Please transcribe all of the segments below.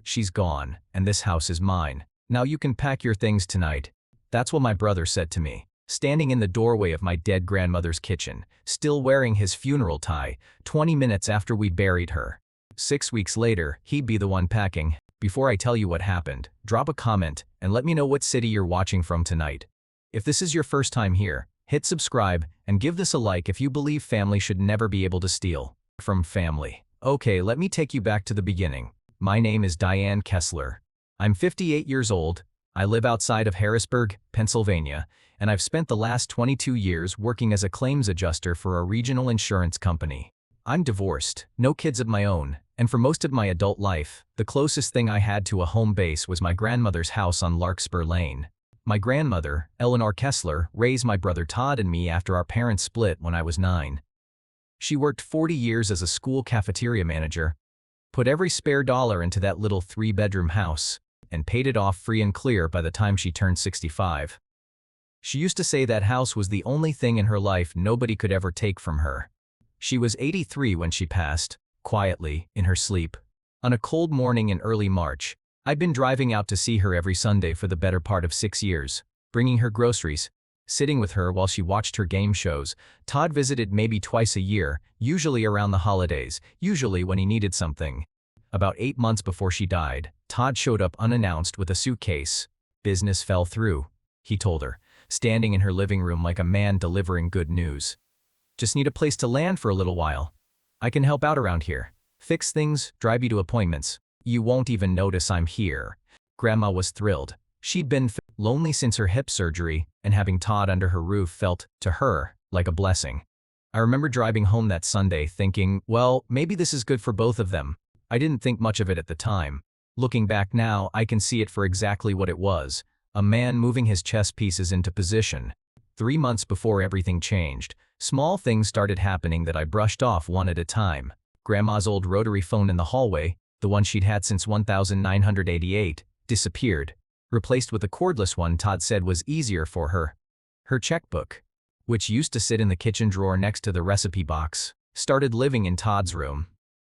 She's gone, and this house is mine. Now you can pack your things tonight. That's what my brother said to me, standing in the doorway of my dead grandmother's kitchen, still wearing his funeral tie, 20 minutes after we buried her. 6 weeks later, he'd be the one packing. Before I tell you what happened, drop a comment and let me know what city you're watching from tonight. If this is your first time here, hit subscribe and give this a like if you believe family should never be able to steal from family. Okay, let me take you back to the beginning. My name is Diane Kessler. I'm 58 years old. I live outside of Harrisburg, Pennsylvania, and I've spent the last 22 years working as a claims adjuster for a regional insurance company. I'm divorced, no kids of my own, and for most of my adult life, the closest thing I had to a home base was my grandmother's house on Larkspur Lane. My grandmother, Eleanor Kessler, raised my brother Todd and me after our parents split when I was 9. She worked 40 years as a school cafeteria manager, put every spare dollar into that little 3-bedroom house, and paid it off free and clear by the time she turned 65. She used to say that house was the only thing in her life nobody could ever take from her. She was 83 when she passed, quietly, in her sleep. On a cold morning in early March, I'd been driving out to see her every Sunday for the better part of 6 years, bringing her groceries, sitting with her while she watched her game shows. Todd visited maybe twice a year, usually around the holidays, usually when he needed something. About 8 months before she died, Todd showed up unannounced with a suitcase. Business fell through, he told her, standing in her living room like a man delivering good news. Just need a place to land for a little while. I can help out around here. Fix things, drive you to appointments. You won't even notice I'm here. Grandma was thrilled. She'd been lonely since her hip surgery, and having Todd under her roof felt, to her, like a blessing. I remember driving home that Sunday thinking, well, maybe this is good for both of them. I didn't think much of it at the time. Looking back now, I can see it for exactly what it was. A man moving his chess pieces into position. 3 months before everything changed, small things started happening that I brushed off one at a time. Grandma's old rotary phone in the hallway, the one she'd had since 1988, disappeared, replaced with a cordless one Todd said was easier for her. Her checkbook, which used to sit in the kitchen drawer next to the recipe box, started living in Todd's room.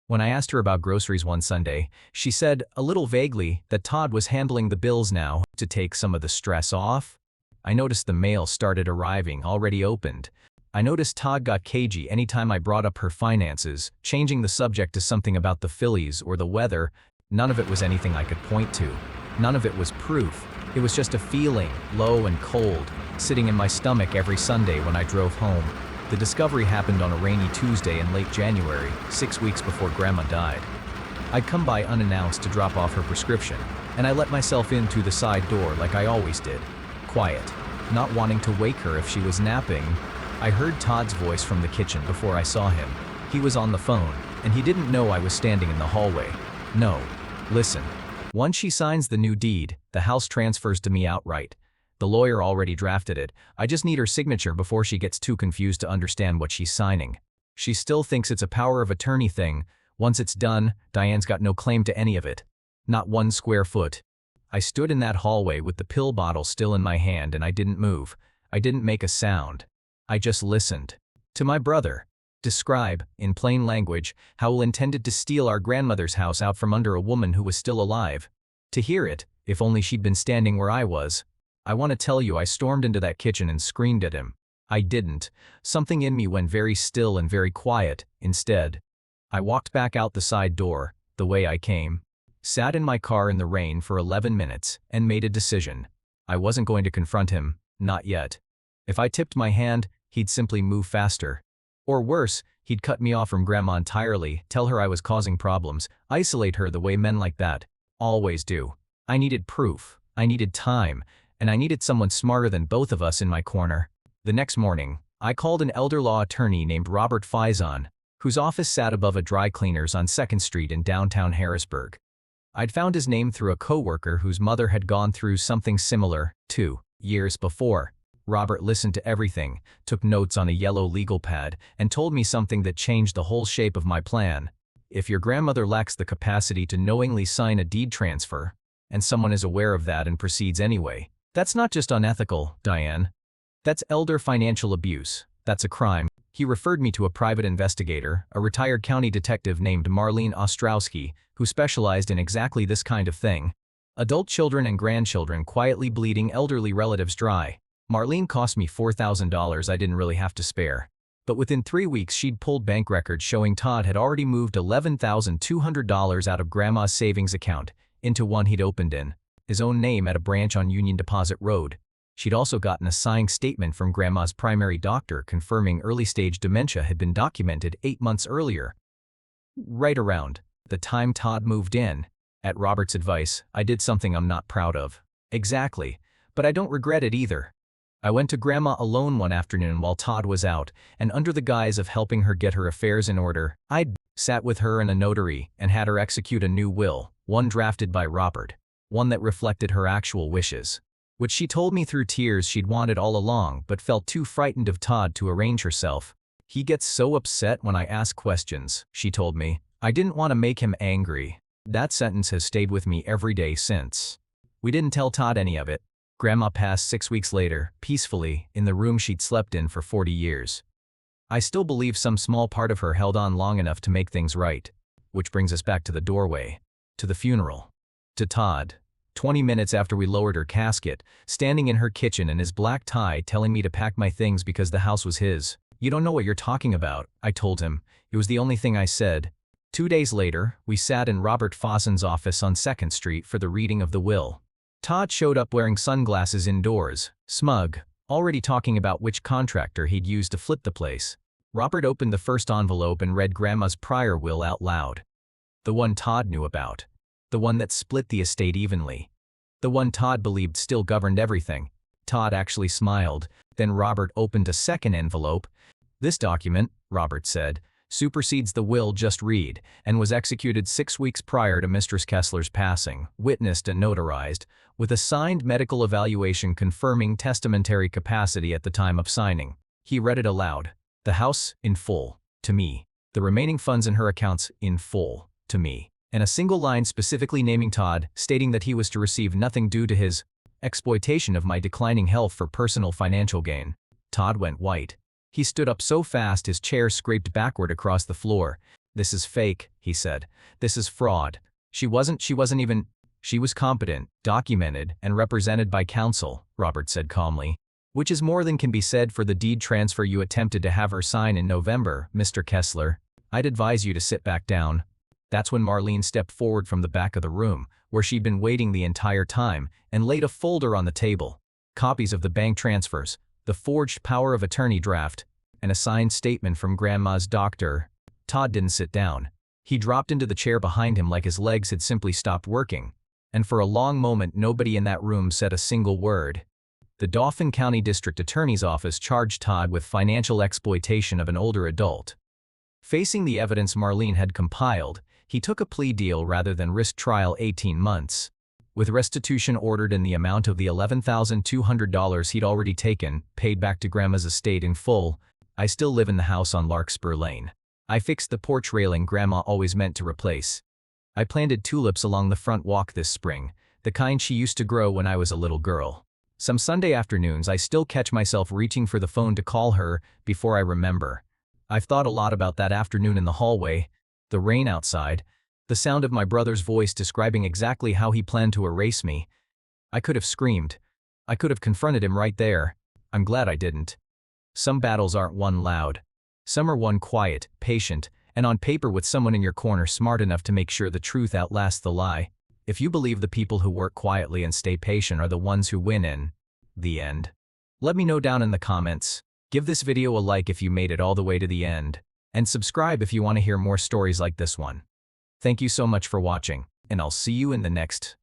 When I asked her about groceries one Sunday, she said, a little vaguely, that Todd was handling the bills now to take some of the stress off. I noticed the mail started arriving, already opened. I noticed Todd got cagey anytime I brought up her finances, changing the subject to something about the Phillies or the weather. None of it was anything I could point to. None of it was proof. It was just a feeling, low and cold, sitting in my stomach every Sunday when I drove home. The discovery happened on a rainy Tuesday in late January, 6 weeks before Grandma died. I'd come by unannounced to drop off her prescription, and I let myself in through the side door like I always did. Quiet, not wanting to wake her if she was napping. I heard Todd's voice from the kitchen before I saw him. He was on the phone, and he didn't know I was standing in the hallway. No, listen. Once she signs the new deed, the house transfers to me outright. The lawyer already drafted it. I just need her signature before she gets too confused to understand what she's signing. She still thinks it's a power of attorney thing. Once it's done, Diane's got no claim to any of it. Not 1 square foot. I stood in that hallway with the pill bottle still in my hand and I didn't move. I didn't make a sound. I just listened. To my brother. Describe, in plain language, how he intended to steal our grandmother's house out from under a woman who was still alive. To hear it, if only she'd been standing where I was. I want to tell you I stormed into that kitchen and screamed at him. I didn't. Something in me went very still and very quiet, instead. I walked back out the side door, the way I came. Sat in my car in the rain for 11 minutes, and made a decision. I wasn't going to confront him, not yet. If I tipped my hand, he'd simply move faster. Or worse, he'd cut me off from Grandma entirely, tell her I was causing problems, isolate her the way men like that always do. I needed proof. I needed time. And I needed someone smarter than both of us in my corner. The next morning, I called an elder law attorney named Robert Faison, whose office sat above a dry cleaner's on 2nd Street in downtown Harrisburg. I'd found his name through a coworker whose mother had gone through something similar 2 years before. Robert listened to everything, took notes on a yellow legal pad, and told me something that changed the whole shape of my plan. If your grandmother lacks the capacity to knowingly sign a deed transfer, and someone is aware of that and proceeds anyway, that's not just unethical, Diane. That's elder financial abuse. That's a crime. He referred me to a private investigator, a retired county detective named Marlene Ostrowski, who specialized in exactly this kind of thing. Adult children and grandchildren quietly bleeding elderly relatives dry. Marlene cost me $4,000 I didn't really have to spare. But within 3 weeks she'd pulled bank records showing Todd had already moved $11,200 out of Grandma's savings account into one he'd opened in his own name at a branch on Union Deposit Road. She'd also gotten a signed statement from Grandma's primary doctor confirming early-stage dementia had been documented 8 months earlier. Right around the time Todd moved in. At Robert's advice, I did something I'm not proud of. Exactly, but I don't regret it either. I went to Grandma alone one afternoon while Todd was out, and under the guise of helping her get her affairs in order, I'd sat with her and a notary and had her execute a new will, one drafted by Robert, one that reflected her actual wishes, which she told me through tears she'd wanted all along but felt too frightened of Todd to arrange herself. He gets so upset when I ask questions, she told me. I didn't want to make him angry. That sentence has stayed with me every day since. We didn't tell Todd any of it. Grandma passed 6 weeks later, peacefully, in the room she'd slept in for 40 years. I still believe some small part of her held on long enough to make things right. Which brings us back to the doorway. To the funeral. To Todd. 20 minutes after we lowered her casket, standing in her kitchen in his black tie telling me to pack my things because the house was his. You don't know what you're talking about, I told him. It was the only thing I said. 2 days later, we sat in Robert Fossen's office on 2nd Street for the reading of the will. Todd showed up wearing sunglasses indoors, smug, already talking about which contractor he'd used to flip the place. Robert opened the first envelope and read Grandma's prior will out loud. The one Todd knew about. The one that split the estate evenly. The one Todd believed still governed everything. Todd actually smiled. Then Robert opened a second envelope. This document, Robert said, supersedes the will just read and was executed 6 weeks prior to Mistress Kessler's passing, witnessed and notarized, with a signed medical evaluation confirming testamentary capacity at the time of signing. He read it aloud. The house, in full, to me. The remaining funds in her accounts, in full, to me. And a single line specifically naming Todd, stating that he was to receive nothing due to his exploitation of my declining health for personal financial gain. Todd went white. He stood up so fast his chair scraped backward across the floor. This is fake, he said. This is fraud. She wasn't even. She was competent, documented, and represented by counsel, Robert said calmly. Which is more than can be said for the deed transfer you attempted to have her sign in November, Mr. Kessler. I'd advise you to sit back down. That's when Marlene stepped forward from the back of the room, where she'd been waiting the entire time, and laid a folder on the table. Copies of the bank transfers, the forged power of attorney draft, and a signed statement from Grandma's doctor. Todd didn't sit down. He dropped into the chair behind him like his legs had simply stopped working. And for a long moment nobody in that room said a single word. The Dauphin County District Attorney's Office charged Todd with financial exploitation of an older adult. Facing the evidence Marlene had compiled, he took a plea deal rather than risk trial 18 months. With restitution ordered in the amount of the $11,200 he'd already taken, paid back to Grandma's estate in full. I still live in the house on Larkspur Lane. I fixed the porch railing Grandma always meant to replace. I planted tulips along the front walk this spring, the kind she used to grow when I was a little girl. Some Sunday afternoons I still catch myself reaching for the phone to call her before I remember. I've thought a lot about that afternoon in the hallway, the rain outside, the sound of my brother's voice describing exactly how he planned to erase me. I could have screamed. I could have confronted him right there. I'm glad I didn't. Some battles aren't won loud. Some are won quiet, patient, and on paper with someone in your corner smart enough to make sure the truth outlasts the lie. If you believe the people who work quietly and stay patient are the ones who win in the end. Let me know down in the comments. Give this video a like if you made it all the way to the end, and subscribe if you want to hear more stories like this one. Thank you so much for watching, and I'll see you in the next